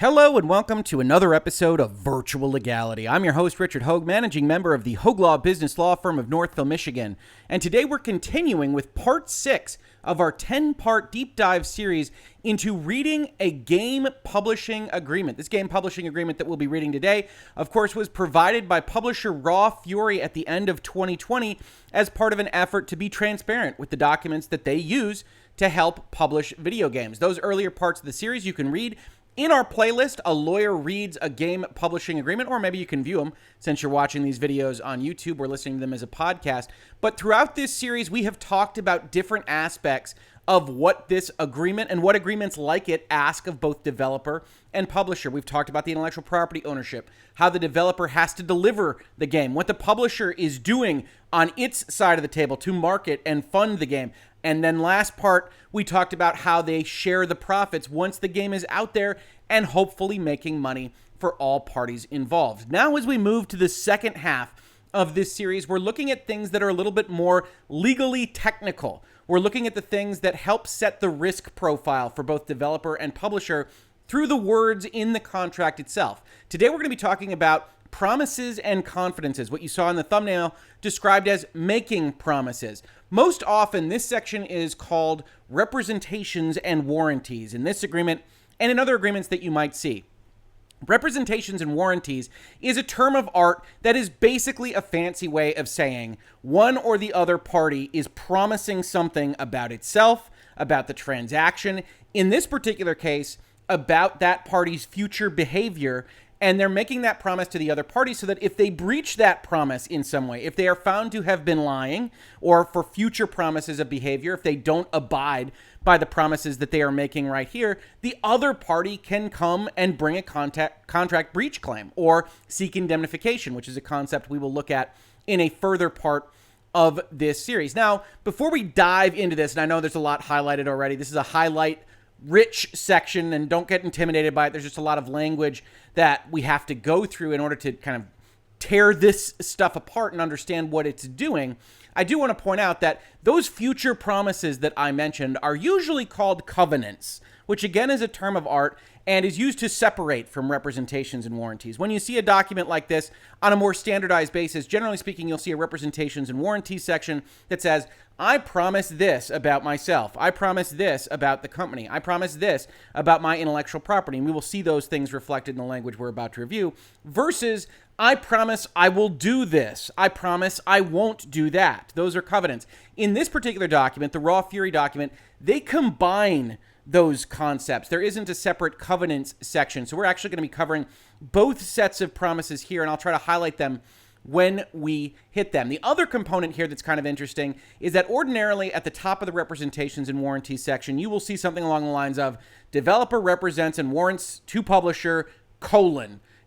Hello and welcome to another episode of Virtual Legality. I'm your host, Richard Hoeg, managing member of the Hoeg Law Business Law Firm of Northville, Michigan. And today we're continuing with part 6 of our 10-part deep dive series into reading a game publishing agreement. This game publishing agreement that we'll be reading today, of course, was provided by publisher Raw Fury at the end of 2020 as part of an effort to be transparent with the documents that they use to help publish video games. Those earlier parts of the series you can read in our playlist, A Lawyer Reads a Game Publishing Agreement, or maybe you can view them since you're watching these videos on YouTube or listening to them as a podcast. But throughout this series, we have talked about different aspects of what this agreement and what agreements like it ask of both developer and publisher. We've talked about the intellectual property ownership, how the developer has to deliver the game, what the publisher is doing on its side of the table to market and fund the game. And then last part, we talked about how they share the profits once the game is out there and hopefully making money for all parties involved. Now, as we move to the second half of this series, we're looking at things that are a little bit more legally technical. We're looking at the things that help set the risk profile for both developer and publisher through the words in the contract itself. Today, we're going to be talking about promises and confidences, what you saw in the thumbnail described as making promises. Most often, this section is called representations and warranties in this agreement and in other agreements that you might see. Representations and warranties is a term of art that is basically a fancy way of saying one or the other party is promising something about itself, about the transaction, in this particular case, about that party's future behavior. And they're making that promise to the other party so that if they breach that promise in some way, if they are found to have been lying or for future promises of behavior, if they don't abide by the promises that they are making right here, the other party can come and bring a contract breach claim or seek indemnification, which is a concept we will look at in a further part of this series. Now, before we dive into this, and I know there's a lot highlighted already, this is a highlight rich section, and don't get intimidated by it. There's just a lot of language that we have to go through in order to kind of tear this stuff apart and understand what it's doing. I do want to point out that those future promises that I mentioned are usually called covenants, which again is a term of art and is used to separate from representations and warranties. When you see a document like this on a more standardized basis, generally speaking, you'll see a representations and warranties section that says, I promise this about myself. I promise this about the company. I promise this about my intellectual property. And we will see those things reflected in the language we're about to review versus I promise I will do this. I promise I won't do that. Those are covenants. In this particular document, the Raw Fury document, they combine those concepts. There isn't a separate covenants section. So we're actually going to be covering both sets of promises here, and I'll try to highlight them when we hit them. The other component here that's kind of interesting is that ordinarily at the top of the representations and warranties section, you will see something along the lines of developer represents and warrants to publisher,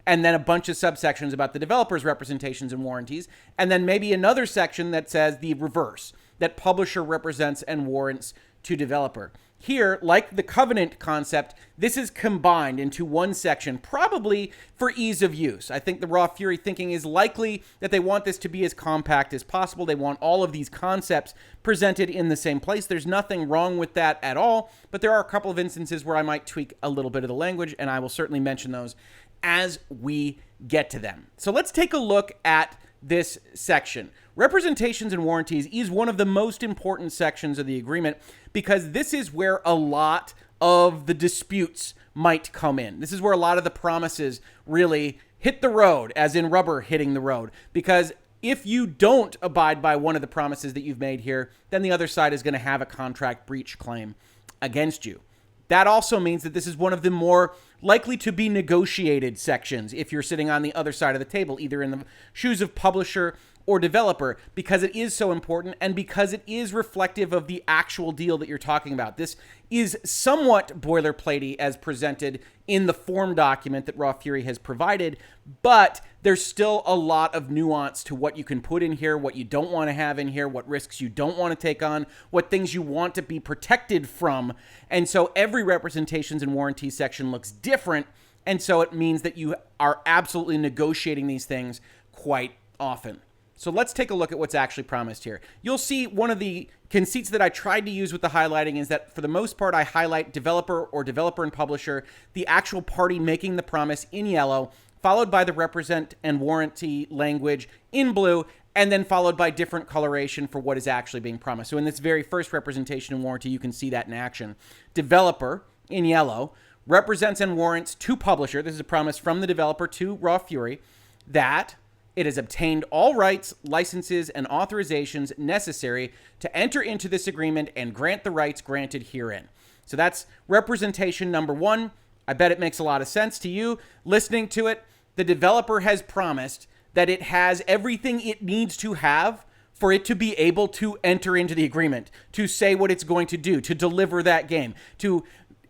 and then a bunch of subsections about the developer's representations and warranties, and then maybe another section that says the reverse, that publisher represents and warrants to developer. Here, like the covenant concept, this is combined into one section, probably for ease of use. I think the Raw Fury thinking is likely that they want this to be as compact as possible. They want all of these concepts presented in the same place. There's nothing wrong with that at all, but there are a couple of instances where I might tweak a little bit of the language, and I will certainly mention those as we get to them. So let's take a look at this section. Representations and warranties is one of the most important sections of the agreement because this is where a lot of the disputes might come in. This is where a lot of the promises really hit the road, as in rubber hitting the road. Because if you don't abide by one of the promises that you've made here, then the other side is going to have a contract breach claim against you. That also means that this is one of the more likely to be negotiated sections if you're sitting on the other side of the table, either in the shoes of publisher or developer, because it is so important and because it is reflective of the actual deal that you're talking about. This is somewhat boilerplatey as presented in the form document that Raw Fury has provided, but there's still a lot of nuance to what you can put in here, what you don't want to have in here, what risks you don't want to take on, what things you want to be protected from. And so every representations and warranties section looks different, and so it means that you are absolutely negotiating these things quite often. So let's take a look at what's actually promised here. You'll see one of the conceits that I tried to use with the highlighting is that for the most part, I highlight developer or developer and publisher, the actual party making the promise in yellow, followed by the represent and warranty language in blue, and then followed by different coloration for what is actually being promised. So in this very first representation and warranty, you can see that in action. Developer in yellow represents and warrants to publisher, this is a promise from the developer to Raw Fury, that it has obtained all rights, licenses, and authorizations necessary to enter into this agreement and grant the rights granted herein. So that's representation number one. I bet it makes a lot of sense to you listening to it. The developer has promised that it has everything it needs to have for it to be able to enter into the agreement, to say what it's going to do, to deliver that game, to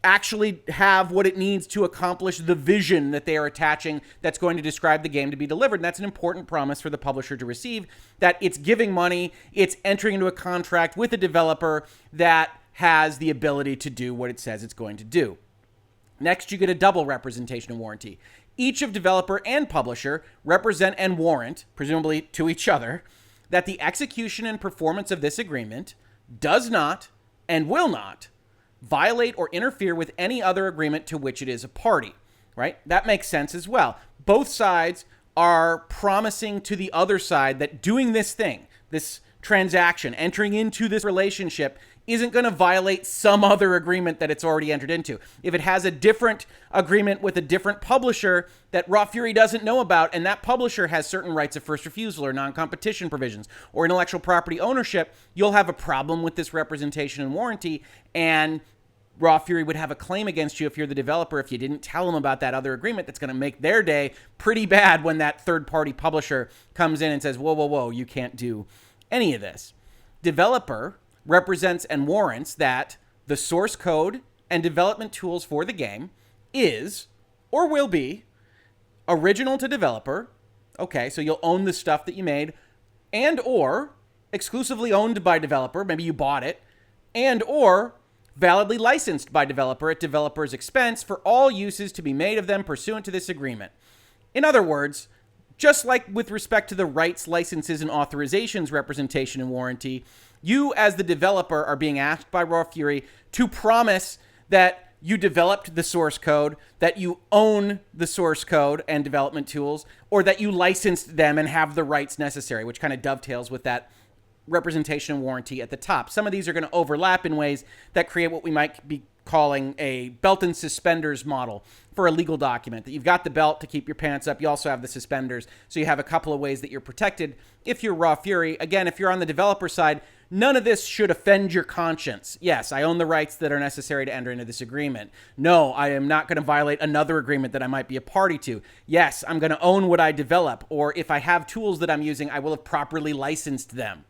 actually have what it needs to accomplish the vision that they are attaching that's going to describe the game to be delivered. And that's an important promise for the publisher to receive, that it's giving money, it's entering into a contract with a developer that has the ability to do what it says it's going to do. Next, you get a double representation and warranty. Each of developer and publisher represent and warrant, presumably to each other, that the execution and performance of this agreement does not and will not violate or interfere with any other agreement to which it is a party, right? That makes sense as well. Both sides are promising to the other side that doing this thing, this transaction, entering into this relationship, isn't going to violate some other agreement that it's already entered into. If it has a different agreement with a different publisher that Raw Fury doesn't know about, and that publisher has certain rights of first refusal or non-competition provisions or intellectual property ownership, you'll have a problem with this representation and warranty, and Raw Fury would have a claim against you if you're the developer if you didn't tell them about that other agreement. That's going to make their day pretty bad when that third-party publisher comes in and says, whoa, whoa, whoa, you can't do any of this. Developer represents and warrants that the source code and development tools for the game is or will be original to developer. Okay, so you'll own the stuff that you made, and or exclusively owned by developer, maybe you bought it, and or validly licensed by developer at developer's expense for all uses to be made of them pursuant to this agreement. In other words, just like with respect to the rights, licenses, and authorizations representation and warranty, you as the developer are being asked by Raw Fury to promise that you developed the source code, that you own the source code and development tools, or that you licensed them and have the rights necessary, which kind of dovetails with that representation and warranty at the top. Some of these are going to overlap in ways that create what we might be calling a belt and suspenders model for a legal document, that you've got the belt to keep your pants up. You also have the suspenders. So you have a couple of ways that you're protected. If you're Raw Fury, again, if you're on the developer side, none of this should offend your conscience. Yes, I own the rights that are necessary to enter into this agreement. No, I am not going to violate another agreement that I might be a party to. Yes, I'm going to own what I develop. Or if I have tools that I'm using, I will have properly licensed them.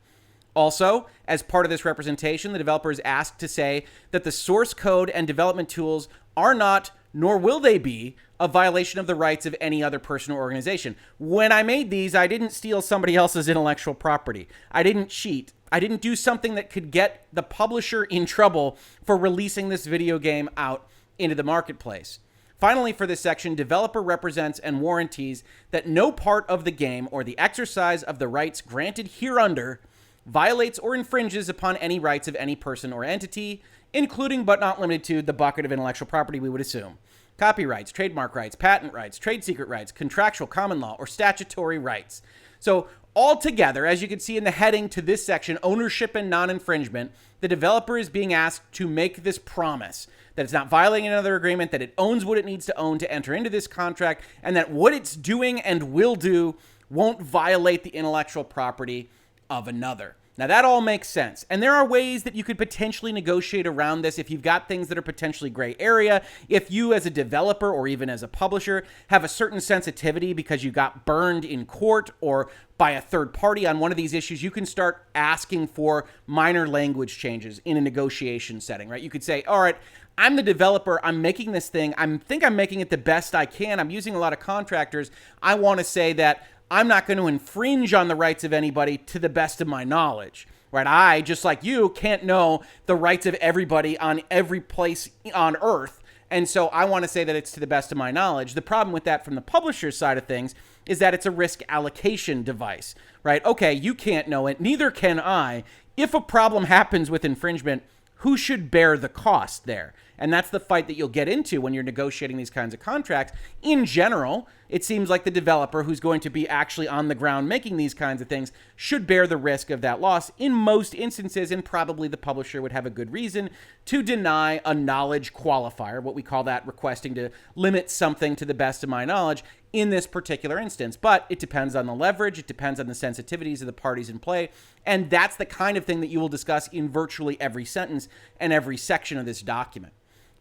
Also, as part of this representation, the developer is asked to say that the source code and development tools are not, nor will they be, a violation of the rights of any other person or organization. When I made these, I didn't steal somebody else's intellectual property. I didn't cheat. I didn't do something that could get the publisher in trouble for releasing this video game out into the marketplace. Finally, for this section, developer represents and warranties that no part of the game or the exercise of the rights granted hereunder violates or infringes upon any rights of any person or entity, including but not limited to the bucket of intellectual property we would assume. Copyrights, trademark rights, patent rights, trade secret rights, contractual, common law, or statutory rights. So altogether, as you can see in the heading to this section, ownership and non-infringement, the developer is being asked to make this promise that it's not violating another agreement, that it owns what it needs to own to enter into this contract, and that what it's doing and will do won't violate the intellectual property of another. Now that all makes sense. And there are ways that you could potentially negotiate around this if you've got things that are potentially gray area. If you as a developer or even as a publisher have a certain sensitivity because you got burned in court or by a third party on one of these issues, you can start asking for minor language changes in a negotiation setting, right? You could say, all right, I'm the developer, I'm making this thing, I think I'm making it the best I can, I'm using a lot of contractors, I want to say that I'm not going to infringe on the rights of anybody to the best of my knowledge, right? I, just like you, can't know the rights of everybody on every place on earth And so I want to say that it's to the best of my knowledge. The problem with that from the publisher's side of things is that it's a risk allocation device, right? Okay, you can't know it, neither can I. If a problem happens with infringement, who should bear the cost there? And that's the fight that you'll get into when you're negotiating these kinds of contracts. In general, it seems like the developer who's going to be actually on the ground making these kinds of things should bear the risk of that loss in most instances, and probably the publisher would have a good reason to deny a knowledge qualifier, what we call that, requesting to limit something to the best of my knowledge in this particular instance. But it depends on the leverage, it depends on the sensitivities of the parties in play, and that's the kind of thing that you will discuss in virtually every sentence and every section of this document.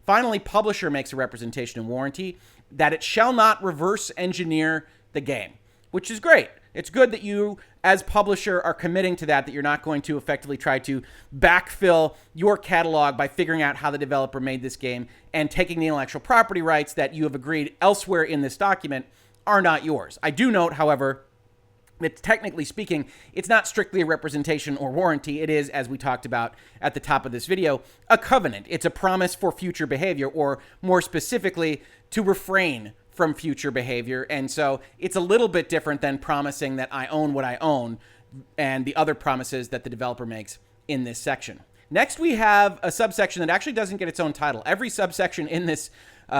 Finally, publisher makes a representation and warranty that it shall not reverse engineer the game, which is great. It's good that you, as publisher, are committing to that you're not going to effectively try to backfill your catalog by figuring out how the developer made this game and taking the intellectual property rights that you have agreed elsewhere in this document are not yours. I do note, however, that technically speaking, it's not strictly a representation or warranty. It is, as we talked about at the top of this video, a covenant. It's a promise for future behavior, or more specifically, to refrain from future behavior. And so it's a little bit different than promising that I own what I own and the other promises that the developer makes in this section. Next, we have a subsection that actually doesn't get its own title. Every subsection in this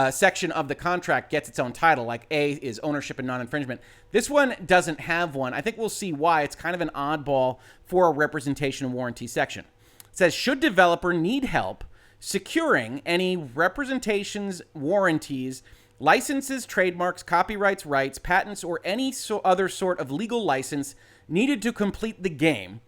section of the contract gets its own title, like A is ownership and non-infringement. This one doesn't have one. I think we'll see why. It's kind of an oddball for a representation and warranty section. It says, should developer need help securing any representations, warranties, licenses, trademarks, copyrights, rights, patents, or any other sort of legal license needed to complete the game,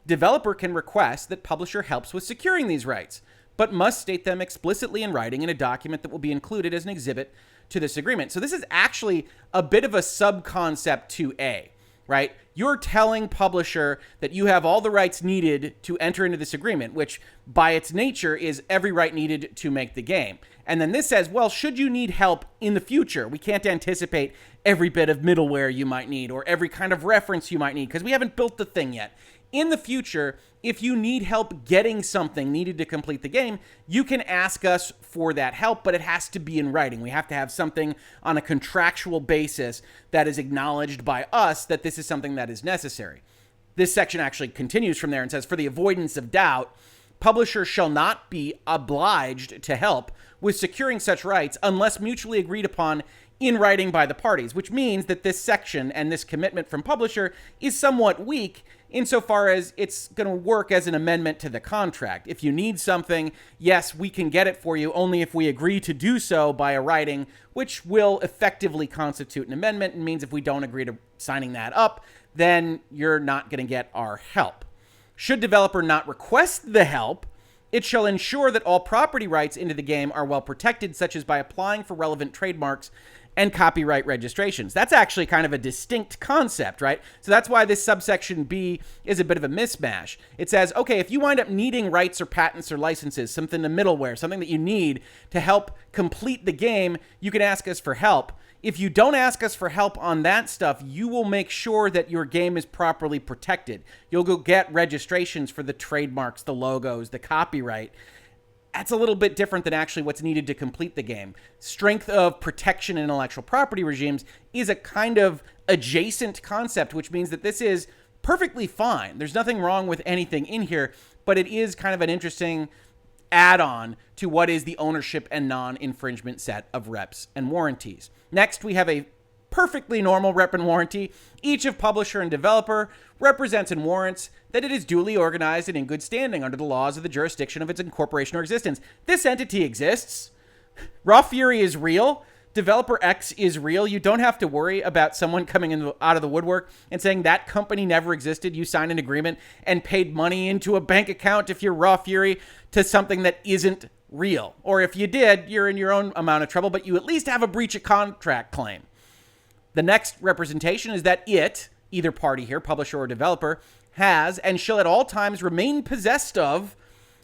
developer can request that publisher helps with securing these rights, but must state them explicitly in writing in a document that will be included as an exhibit to this agreement. So this is actually a bit of a sub-concept to A, right? You're telling publisher that you have all the rights needed to enter into this agreement, which by its nature is every right needed to make the game. And then this says, well, should you need help in the future, we can't anticipate every bit of middleware you might need or every kind of reference you might need because we haven't built the thing yet. In the future, if you need help getting something needed to complete the game, you can ask us for that help, but it has to be in writing. We have to have something on a contractual basis that is acknowledged by us that this is something that is necessary. This section actually continues from there and says, for the avoidance of doubt, publishers shall not be obliged to help with securing such rights unless mutually agreed upon in writing by the parties, which means that this section and this commitment from publisher is somewhat weak insofar as it's going to work as an amendment to the contract. If you need something, yes, we can get it for you only if we agree to do so by a writing, which will effectively constitute an amendment, and means if we don't agree to signing that up, then you're not going to get our help. Should developer not request the help, it shall ensure that all property rights into the game are well protected, such as by applying for relevant trademarks and copyright registrations. That's actually kind of a distinct concept, right? So that's why this subsection B is a bit of a mismatch. It says, okay, if you wind up needing rights or patents or licenses, something to middleware, something that you need to help complete the game, you can ask us for help. If you don't ask us for help on that stuff, you will make sure that your game is properly protected. You'll go get registrations for the trademarks, the logos, the copyright. That's a little bit different than actually what's needed to complete the game. Strength of protection in intellectual property regimes is a kind of adjacent concept, which means that this is perfectly fine. There's nothing wrong with anything in here, but it is kind of an interesting add-on to what is the ownership and non-infringement set of reps and warranties. Next, we have a perfectly normal rep and warranty. Each of publisher and developer represents and warrants that it is duly organized and in good standing under the laws of the jurisdiction of its incorporation or existence. This entity exists. Raw Fury is real. Developer X is real. You don't have to worry about someone coming out of the woodwork and saying that company never existed. You signed an agreement and paid money into a bank account if you're Raw Fury to something that isn't real. Or if you did, you're in your own amount of trouble, but you at least have a breach of contract claim. The next representation is that it, either party here, publisher or developer, has and shall at all times remain possessed of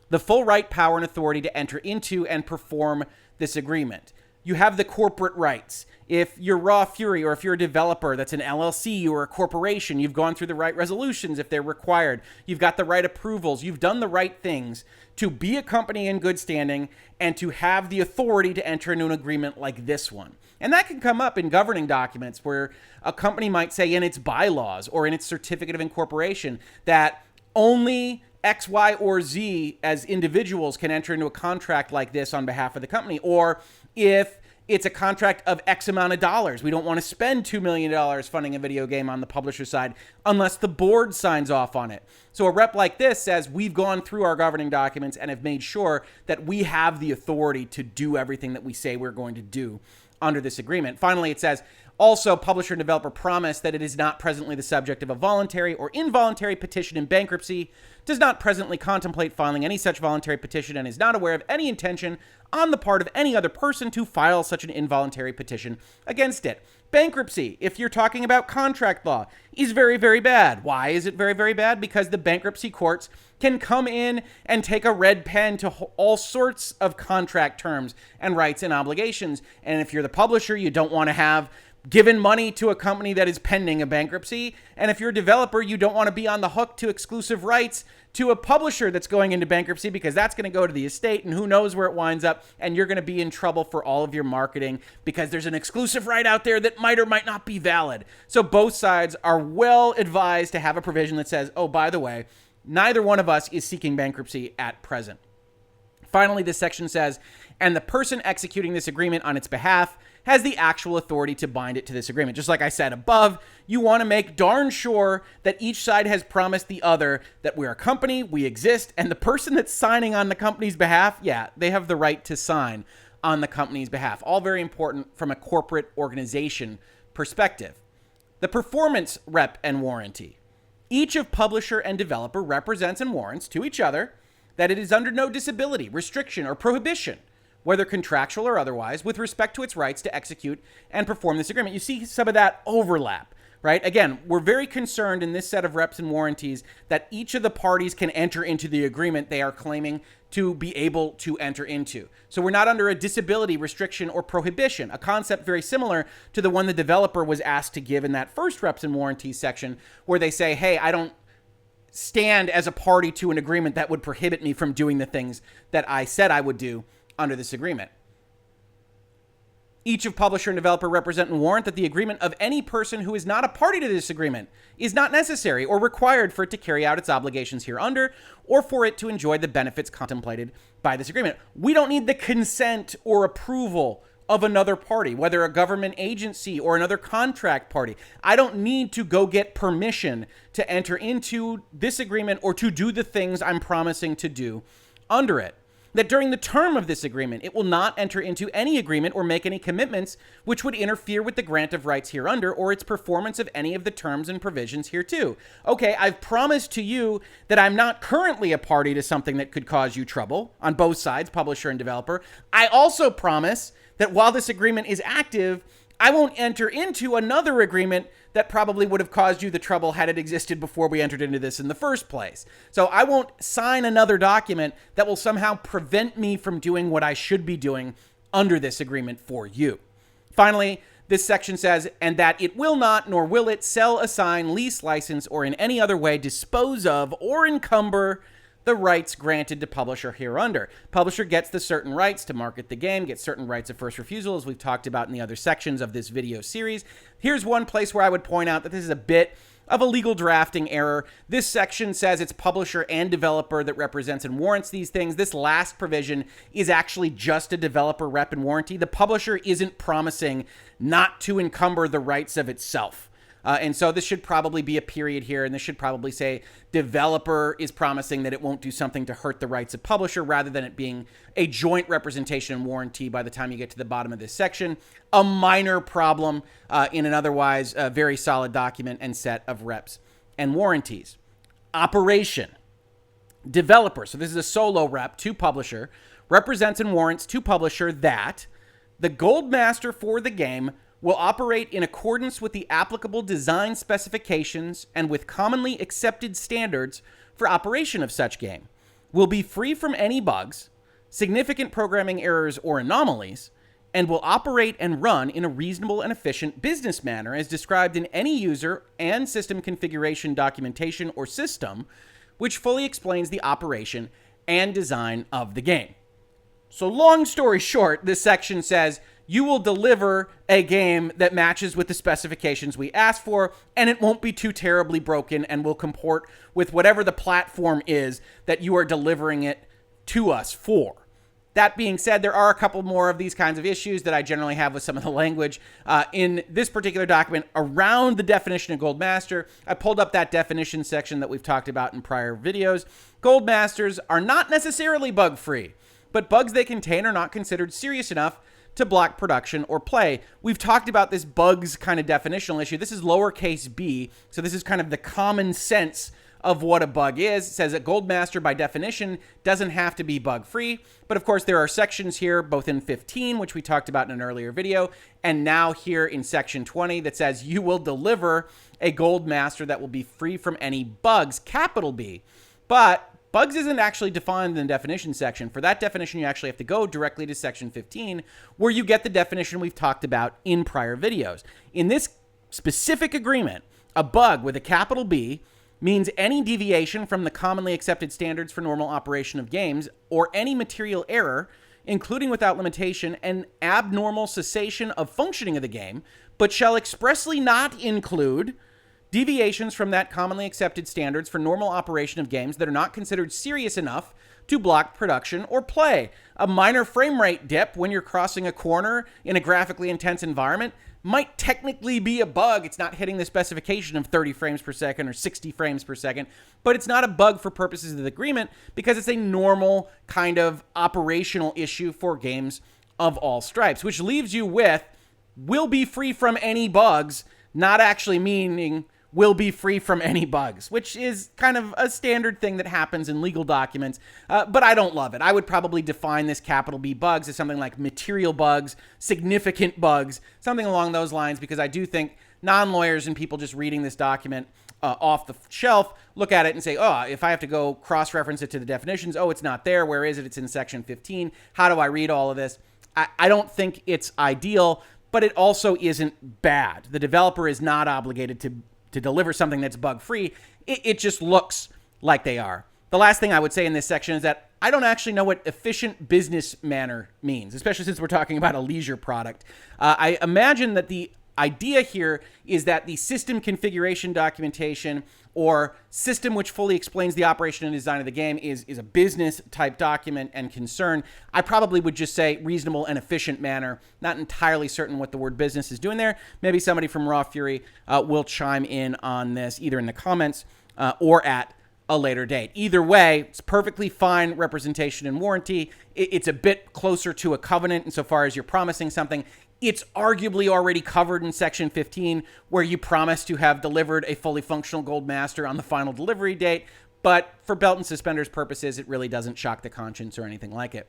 the full right, power, and authority to enter into and perform this agreement. you have the corporate rights. If you're Raw Fury, or if you're a developer that's an LLC or a corporation, you've gone through the right resolutions if they're required. You've got the right approvals. You've done the right things to be a company in good standing and to have the authority to enter into an agreement like this one. And that can come up in governing documents where a company might say in its bylaws or in its certificate of incorporation that only X, Y, or Z as individuals can enter into a contract like this on behalf of the company. Or if it's a contract of X amount of dollars, we don't want to spend $2 million funding a video game on the publisher side unless the board signs off on it. So a rep like this says we've gone through our governing documents and have made sure that we have the authority to do everything that we say we're going to do under this agreement. Finally, it says, also, publisher and developer promise that it is not presently the subject of a voluntary or involuntary petition in bankruptcy, does not presently contemplate filing any such voluntary petition, and is not aware of any intention on the part of any other person to file such an involuntary petition against it. Bankruptcy, if you're talking about contract law, is very, very bad. Why is it very, very bad? Because the bankruptcy courts can come in and take a red pen to all sorts of contract terms and rights and obligations. And if you're the publisher, you don't want to have given money to a company that is pending a bankruptcy. And if you're a developer, you don't want to be on the hook to exclusive rights to a publisher that's going into bankruptcy, because that's going to go to the estate and who knows where it winds up. And you're going to be in trouble for all of your marketing because there's an exclusive right out there that might or might not be valid. So both sides are well advised to have a provision that says, oh, by the way, neither one of us is seeking bankruptcy at present. Finally, this section says, and the person executing this agreement on its behalf has the actual authority to bind it to this agreement. Just like I said above, you want to make darn sure that each side has promised the other that we're a company, we exist, and the person that's signing on the company's behalf, yeah, they have the right to sign on the company's behalf. All very important from a corporate organization perspective. The performance rep and warranty. Each of publisher and developer represents and warrants to each other that it is under no disability, restriction, or prohibition, whether contractual or otherwise, with respect to its rights to execute and perform this agreement. You see some of that overlap, right? Again, we're very concerned in this set of reps and warranties that each of the parties can enter into the agreement they are claiming to be able to enter into. So we're not under a disability, restriction, or prohibition, a concept very similar to the one the developer was asked to give in that first reps and warranties section, where they say, hey, I don't stand as a party to an agreement that would prohibit me from doing the things that I said I would do under this agreement. Each of publisher and developer represent and warrant that the agreement of any person who is not a party to this agreement is not necessary or required for it to carry out its obligations hereunder, or for it to enjoy the benefits contemplated by this agreement. We don't need the consent or approval of another party, whether a government agency or another contract party. I don't need to go get permission to enter into this agreement or to do the things I'm promising to do under it. That during the term of this agreement, it will not enter into any agreement or make any commitments which would interfere with the grant of rights hereunder or its performance of any of the terms and provisions hereto. Okay, I've promised to you that I'm not currently a party to something that could cause you trouble on both sides, publisher and developer. I also promise that while this agreement is active, I won't enter into another agreement that probably would have caused you the trouble had it existed before we entered into this in the first place. So I won't sign another document that will somehow prevent me from doing what I should be doing under this agreement for you. Finally, this section says, and that it will not, nor will it, sell, assign, lease, license, or in any other way dispose of or encumber the rights granted to publisher hereunder. Publisher gets the certain rights to market the game, gets certain rights of first refusal, as we've talked about in the other sections of this video series. Here's one place where I would point out that this is a bit of a legal drafting error. This section says it's publisher and developer that represents and warrants these things. This last provision is actually just a developer rep and warranty. The publisher isn't promising not to encumber the rights of itself. And so this should probably be a period here, and this should probably say developer is promising that it won't do something to hurt the rights of publisher, rather than it being a joint representation and warranty by the time you get to the bottom of this section. A minor problem in an otherwise very solid document and set of reps and warranties. Operation. Developer, so this is a solo rep to publisher, represents and warrants to publisher that the gold master for the game will operate in accordance with the applicable design specifications and with commonly accepted standards for operation of such game, will be free from any bugs, significant programming errors or anomalies, and will operate and run in a reasonable and efficient business manner as described in any user and system configuration documentation or system, which fully explains the operation and design of the game. So long story short, this section says you will deliver a game that matches with the specifications we asked for, and it won't be too terribly broken and will comport with whatever the platform is that you are delivering it to us for. That being said, there are a couple more of these kinds of issues that I generally have with some of the language in this particular document around the definition of Gold Master. I pulled up that definition section that we've talked about in prior videos. Gold Masters are not necessarily bug-free, but bugs they contain are not considered serious enough to block production or play. We've talked about this bugs kind of definitional issue. This is lowercase b, so this is kind of the common sense of what a bug is. It says that Gold Master, by definition, doesn't have to be bug-free. But of course, there are sections here, both in 15, which we talked about in an earlier video, and now here in section 20 that says you will deliver a Gold Master that will be free from any bugs, capital B. But bugs isn't actually defined in the definition section. For that definition, you actually have to go directly to section 15, where you get the definition we've talked about in prior videos. In this specific agreement, a bug with a capital B means any deviation from the commonly accepted standards for normal operation of games or any material error, including without limitation an abnormal cessation of functioning of the game, but shall expressly not include deviations from that commonly accepted standards for normal operation of games that are not considered serious enough to block production or play. A minor frame rate dip when you're crossing a corner in a graphically intense environment might technically be a bug. It's not hitting the specification of 30 frames per second or 60 frames per second, but it's not a bug for purposes of the agreement because it's a normal kind of operational issue for games of all stripes, which leaves you with will be free from any bugs, not actually meaning will be free from any bugs, which is kind of a standard thing that happens in legal documents, but I don't love it. I would probably define this capital B bugs as something like material bugs, significant bugs, something along those lines, because I do think non-lawyers and people just reading this document off the shelf look at it and say, oh, if I have to go cross-reference it to the definitions, oh, it's not there. Where is it? It's in section 15. How do I read all of this? I don't think it's ideal, but it also isn't bad. The developer is not obligated to deliver something that's bug-free. It just looks like they are. The last thing I would say in this section is that I don't actually know what efficient business manner means, especially since we're talking about a leisure product. I imagine that the idea here is that the system configuration documentation or system which fully explains the operation and design of the game is a business type document and concern. I probably would just say reasonable and efficient manner. Not entirely certain what the word business is doing there. Maybe somebody from Raw Fury will chime in on this either in the comments or at a later date. Either way, it's perfectly fine representation and warranty. It's a bit closer to a covenant insofar as you're promising something. It's arguably already covered in section 15, where you promise to have delivered a fully functional Gold Master on the final delivery date. But for belt and suspenders purposes, it really doesn't shock the conscience or anything like it.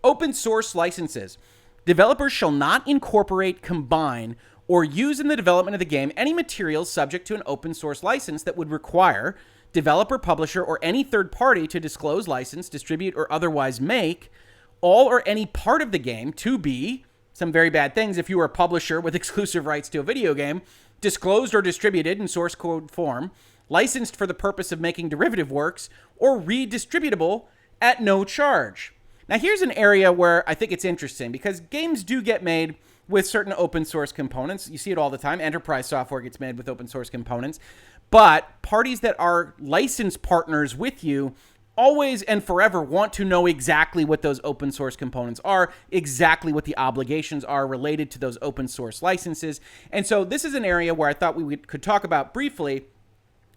Open source licenses. Developers shall not incorporate, combine, or use in the development of the game any materials subject to an open source license that would require developer, publisher, or any third party to disclose, license, distribute, or otherwise make all or any part of the game to be some very bad things if you are a publisher with exclusive rights to a video game, disclosed or distributed in source code form, licensed for the purpose of making derivative works, or redistributable at no charge. Now, here's an area where I think it's interesting because games do get made with certain open source components. You see it all the time. Enterprise software gets made with open source components. But parties that are licensed partners with you always and forever want to know exactly what those open source components are, exactly what the obligations are related to those open source licenses. And so this is an area where I thought we could talk about briefly.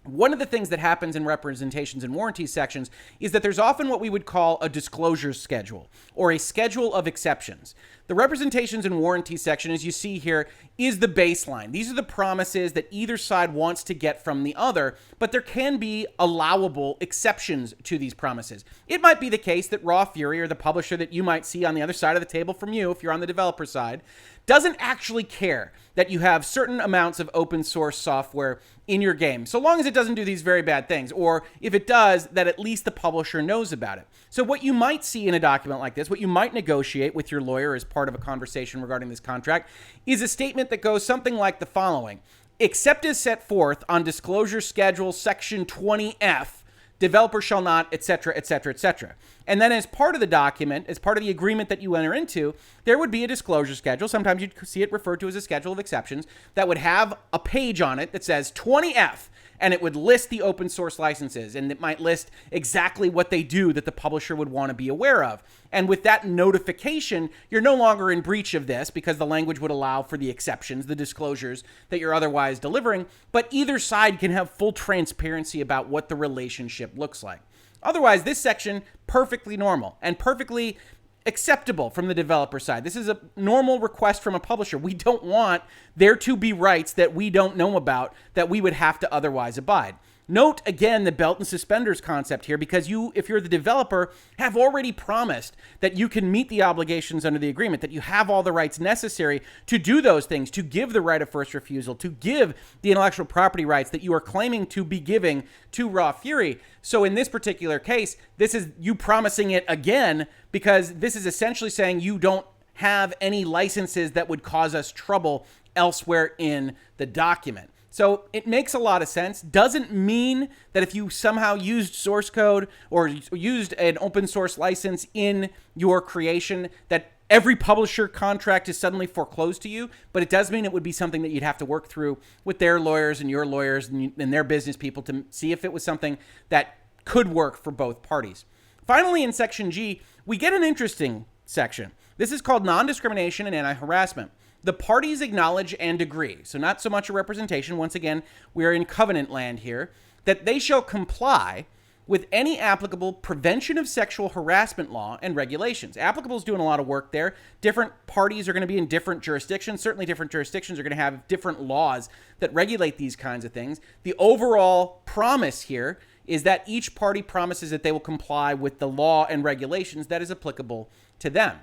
One of the things that happens in representations and warranties sections is that there's often what we would call a disclosure schedule or a schedule of exceptions. The representations and warranties section, as you see here, is the baseline. These are the promises that either side wants to get from the other, but there can be allowable exceptions to these promises. It might be the case that Raw Fury, or the publisher that you might see on the other side of the table from you, if you're on the developer side, doesn't actually care that you have certain amounts of open source software in your game, so long as it doesn't do these very bad things, or if it does, that at least the publisher knows about it. So what you might see in a document like this, what you might negotiate with your lawyer as part of a conversation regarding this contract, is a statement that goes something like the following: except as set forth on disclosure schedule section 20F, developer shall not, etc., etc., etc. And then as part of the document, as part of the agreement that you enter into, there would be a disclosure schedule. Sometimes you'd see it referred to as a schedule of exceptions that would have a page on it that says 20F, and it would list the open source licenses, and it might list exactly what they do that the publisher would want to be aware of. And with that notification, you're no longer in breach of this because the language would allow for the exceptions, the disclosures that you're otherwise delivering, but either side can have full transparency about what the relationship looks like. Otherwise, this section, perfectly normal and perfectly acceptable from the developer side. This is a normal request from a publisher. We don't want there to be rights that we don't know about that we would have to otherwise abide. Note again the belt and suspenders concept here, because you, if you're the developer, have already promised that you can meet the obligations under the agreement, that you have all the rights necessary to do those things, to give the right of first refusal, to give the intellectual property rights that you are claiming to be giving to Raw Fury. So in this particular case, this is you promising it again, because this is essentially saying you don't have any licenses that would cause us trouble elsewhere in the document. So it makes a lot of sense. Doesn't mean that if you somehow used source code or used an open source license in your creation that every publisher contract is suddenly foreclosed to you, but it does mean it would be something that you'd have to work through with their lawyers and your lawyers and their business people to see if it was something that could work for both parties. Finally, in Section G, we get an interesting section. This is called non-discrimination and anti-harassment. The parties acknowledge and agree, so not so much a representation, once again, we're in covenant land here, that they shall comply with any applicable prevention of sexual harassment law and regulations. Applicable is doing a lot of work there. Different parties are going to be in different jurisdictions. Certainly different jurisdictions are going to have different laws that regulate these kinds of things. The overall promise here is that each party promises that they will comply with the law and regulations that is applicable to them.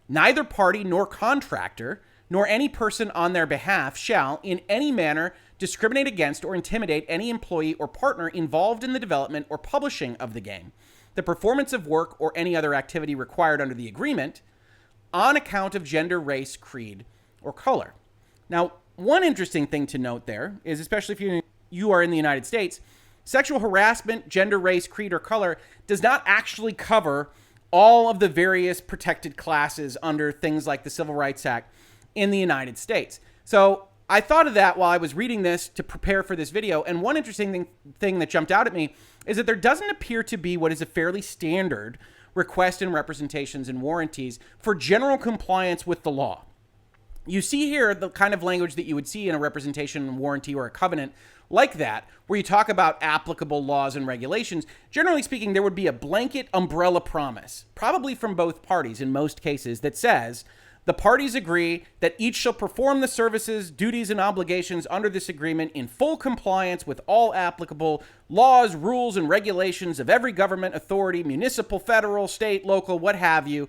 Neither party nor contractor nor any person on their behalf shall, in any manner, discriminate against or intimidate any employee or partner involved in the development or publishing of the game, the performance of work, or any other activity required under the agreement, on account of gender, race, creed, or color. Now, one interesting thing to note there is, especially if you are in the United States, sexual harassment, gender, race, creed, or color does not actually cover all of the various protected classes under things like the Civil Rights Act in the United States. So I thought of that while I was reading this to prepare for this video, and one interesting thing that jumped out at me is that there doesn't appear to be what is a fairly standard request and representations and warranties for general compliance with the law. You see here the kind of language that you would see in a representation and warranty or a covenant like that, where you talk about applicable laws and regulations. Generally speaking, there would be a blanket umbrella promise, probably from both parties in most cases, that says, the parties agree that each shall perform the services, duties, and obligations under this agreement in full compliance with all applicable laws, rules, and regulations of every government authority, municipal, federal, state, local, what have you.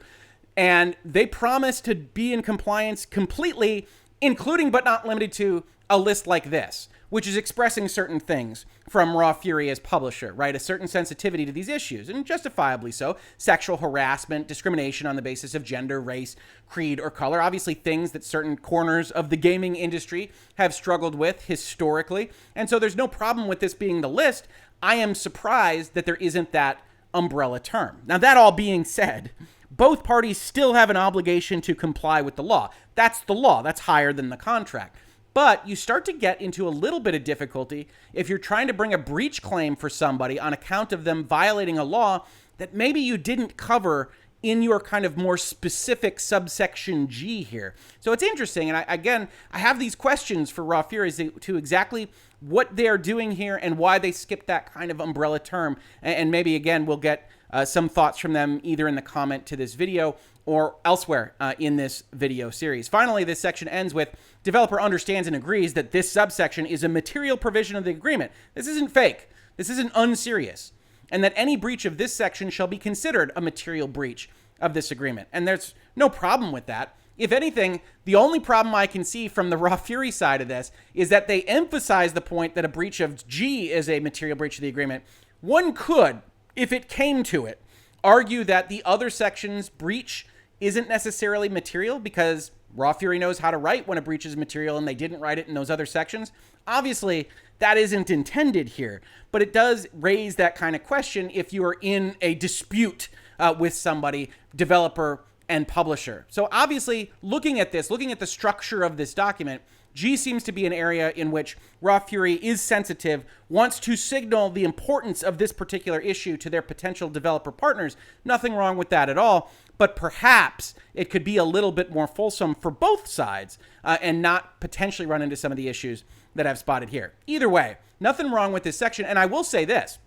And they promise to be in compliance completely, including but not limited to a list like this, which is expressing certain things from Raw Fury as publisher, right? A certain sensitivity to these issues, and justifiably so. Sexual harassment, discrimination on the basis of gender, race, creed, or color. Obviously things that certain corners of the gaming industry have struggled with historically. And so there's no problem with this being the list. I am surprised that there isn't that umbrella term. Now, that all being said, both parties still have an obligation to comply with the law. That's the law. That's higher than the contract. But you start to get into a little bit of difficulty if you're trying to bring a breach claim for somebody on account of them violating a law that maybe you didn't cover in your kind of more specific subsection G here. So it's interesting. And I have these questions for Raw Fury to exactly what they're doing here and why they skipped that kind of umbrella term. And maybe, again, we'll get some thoughts from them either in the comment to this video or elsewhere in this video series. Finally, this section ends with, developer understands and agrees that this subsection is a material provision of the agreement. This isn't fake. This isn't unserious. And that any breach of this section shall be considered a material breach of this agreement. And there's no problem with that. If anything, the only problem I can see from the Raw Fury side of this is that they emphasize the point that a breach of G is a material breach of the agreement. One could, if it came to it, argue that the other section's breach isn't necessarily material because Raw Fury knows how to write when a breach is material and they didn't write it in those other sections. Obviously, that isn't intended here, but it does raise that kind of question if you are in a dispute with somebody, developer and publisher. So obviously, looking at this, looking at the structure of this document, G seems to be an area in which Raw Fury is sensitive, wants to signal the importance of this particular issue to their potential developer partners. Nothing wrong with that at all, but perhaps it could be a little bit more fulsome for both sides and not potentially run into some of the issues that I've spotted here. Either way, nothing wrong with this section, and I will say this.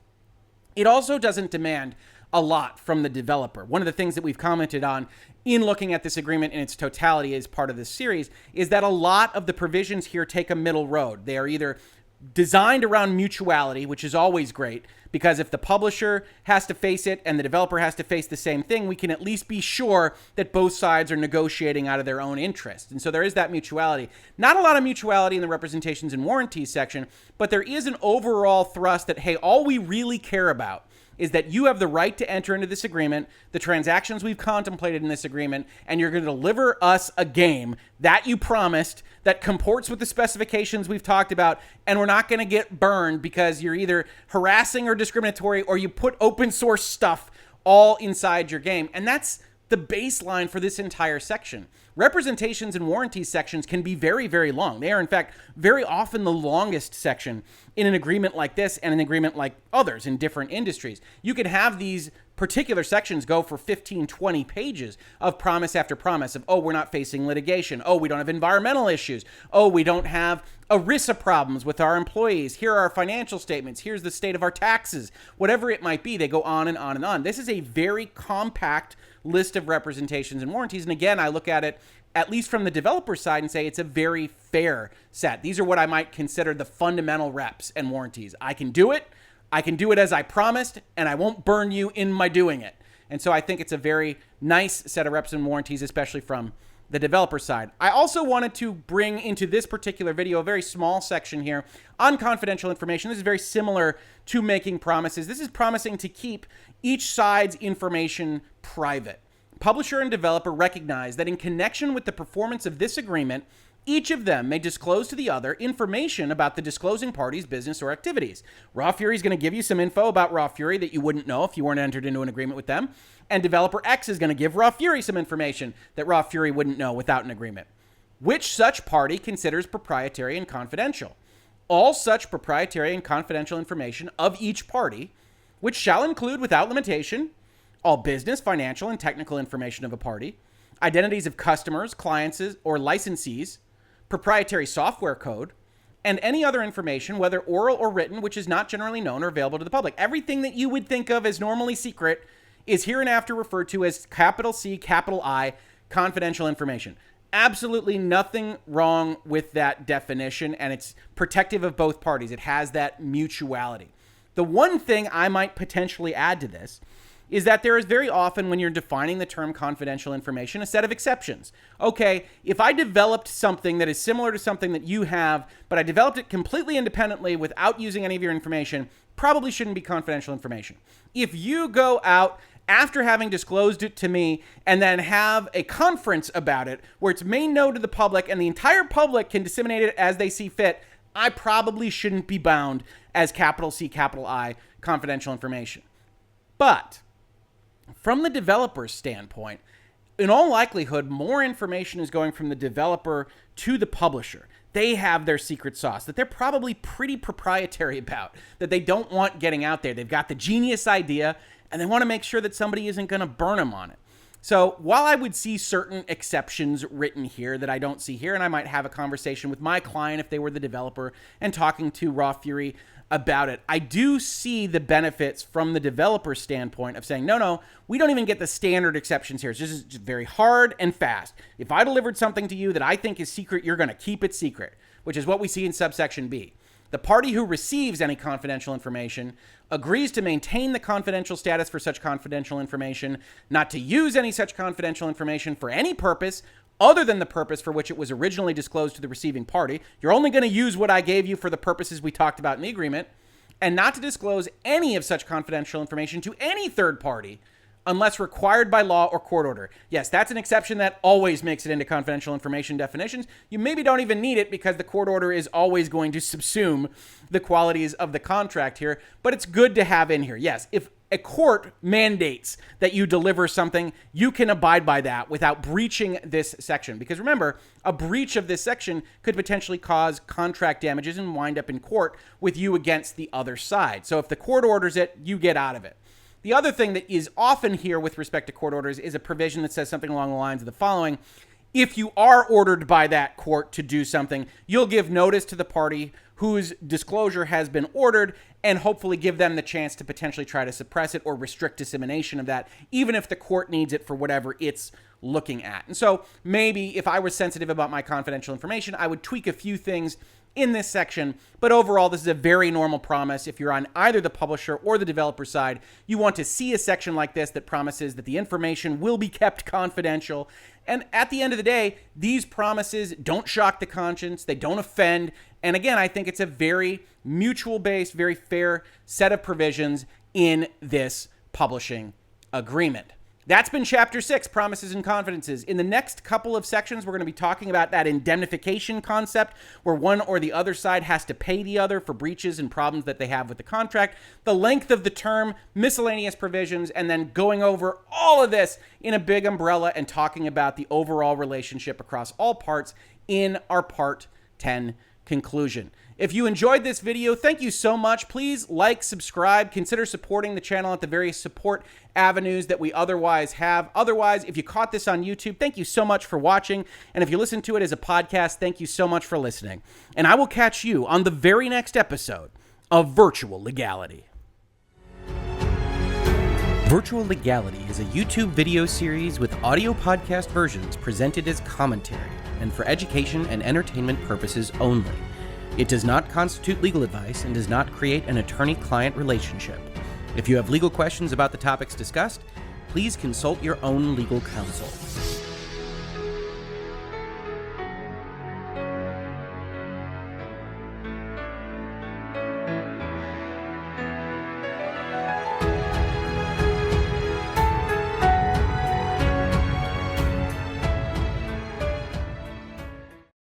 It also doesn't demand a lot from the developer. One of the things that we've commented on in looking at this agreement in its totality as part of this series is that a lot of the provisions here take a middle road. They are either designed around mutuality, which is always great, because if the publisher has to face it and the developer has to face the same thing, we can at least be sure that both sides are negotiating out of their own interest. And so there is that mutuality. Not a lot of mutuality in the representations and warranties section, but there is an overall thrust that, hey, all we really care about is that you have the right to enter into this agreement, the transactions we've contemplated in this agreement, and you're going to deliver us a game that you promised that comports with the specifications we've talked about, and we're not going to get burned because you're either harassing or discriminatory or you put open source stuff all inside your game. And that's the baseline for this entire section. Representations and warranties sections can be very, very long. They are, in fact, very often the longest section in an agreement like this and an agreement like others in different industries. You could have these particular sections go for 15, 20 pages of promise after promise of, oh, we're not facing litigation. Oh, we don't have environmental issues. Oh, we don't have ERISA problems with our employees. Here are our financial statements. Here's the state of our taxes. Whatever it might be, they go on and on and on. This is a very compact list of representations and warranties. And again, I look at it, at least from the developer side, and say it's a very fair set. These are what I might consider the fundamental reps and warranties. I can do it. I can do it as I promised, and I won't burn you in my doing it. And so I think it's a very nice set of reps and warranties, especially from the developer side. I also wanted to bring into this particular video a very small section here on confidential information. This is very similar to making promises. This is promising to keep each side's information private. Publisher and developer recognize that in connection with the performance of this agreement, each of them may disclose to the other information about the disclosing party's business or activities. Raw Fury is going to give you some info about Raw Fury that you wouldn't know if you weren't entered into an agreement with them. And developer X is going to give Raw Fury some information that Raw Fury wouldn't know without an agreement. Which such party considers proprietary and confidential. All such proprietary and confidential information of each party, which shall include without limitation all business, financial, and technical information of a party, identities of customers, clients, or licensees, proprietary software code, and any other information, whether oral or written, which is not generally known or available to the public. Everything that you would think of as normally secret is hereinafter referred to as capital C, capital I, confidential information. Absolutely nothing wrong with that definition, and it's protective of both parties. It has that mutuality. The one thing I might potentially add to this is that there is very often, when you're defining the term confidential information, a set of exceptions. Okay, if I developed something that is similar to something that you have, but I developed it completely independently without using any of your information, probably shouldn't be confidential information. If you go out after having disclosed it to me and then have a conference about it where it's made known to the public and the entire public can disseminate it as they see fit, I probably shouldn't be bound as capital C, capital I, confidential information. But from the developer's standpoint, in all likelihood, more information is going from the developer to the publisher. They have their secret sauce that they're probably pretty proprietary about, that they don't want getting out there. They've got the genius idea, and they want to make sure that somebody isn't going to burn them on it. So while I would see certain exceptions written here that I don't see here, and I might have a conversation with my client if they were the developer and talking to Raw Fury about it. I do see the benefits from the developer standpoint of saying, no, we don't even get the standard exceptions here. It's just very hard and fast. If I delivered something to you that I think is secret, you're going to keep it secret, which is what we see in subsection B. The party who receives any confidential information agrees to maintain the confidential status for such confidential information, not to use any such confidential information for any purpose other than the purpose for which it was originally disclosed to the receiving party. You're only going to use what I gave you for the purposes we talked about in the agreement, and not to disclose any of such confidential information to any third party unless required by law or court order. Yes, that's an exception that always makes it into confidential information definitions. You maybe don't even need it because the court order is always going to subsume the qualities of the contract here, but it's good to have in here. Yes, if a court mandates that you deliver something, you can abide by that without breaching this section. Because remember, a breach of this section could potentially cause contract damages and wind up in court with you against the other side. So if the court orders it, you get out of it. The other thing that is often here with respect to court orders is a provision that says something along the lines of the following. If you are ordered by that court to do something, you'll give notice to the party whose disclosure has been ordered and hopefully give them the chance to potentially try to suppress it or restrict dissemination of that, even if the court needs it for whatever it's looking at. And so maybe if I was sensitive about my confidential information, I would tweak a few things in this section, but overall, this is a very normal promise. If you're on either the publisher or the developer side, you want to see a section like this that promises that the information will be kept confidential. And at the end of the day, these promises don't shock the conscience, they don't offend. And again, I think it's a very mutual-based, very fair set of provisions in this publishing agreement. That's been Chapter 6, Promises and Confidences. In the next couple of sections, we're going to be talking about that indemnification concept, where one or the other side has to pay the other for breaches and problems that they have with the contract, the length of the term, miscellaneous provisions, and then going over all of this in a big umbrella and talking about the overall relationship across all parts in our Part 10 conclusion. If you enjoyed this video, thank you so much. Please like, subscribe, consider supporting the channel at the various support avenues that we otherwise have. Otherwise, if you caught this on YouTube, thank you so much for watching. And if you listen to it as a podcast, thank you so much for listening. And I will catch you on the very next episode of Virtual Legality. Virtual Legality is a YouTube video series with audio podcast versions presented as commentary and for education and entertainment purposes only. It does not constitute legal advice and does not create an attorney-client relationship. If you have legal questions about the topics discussed, please consult your own legal counsel.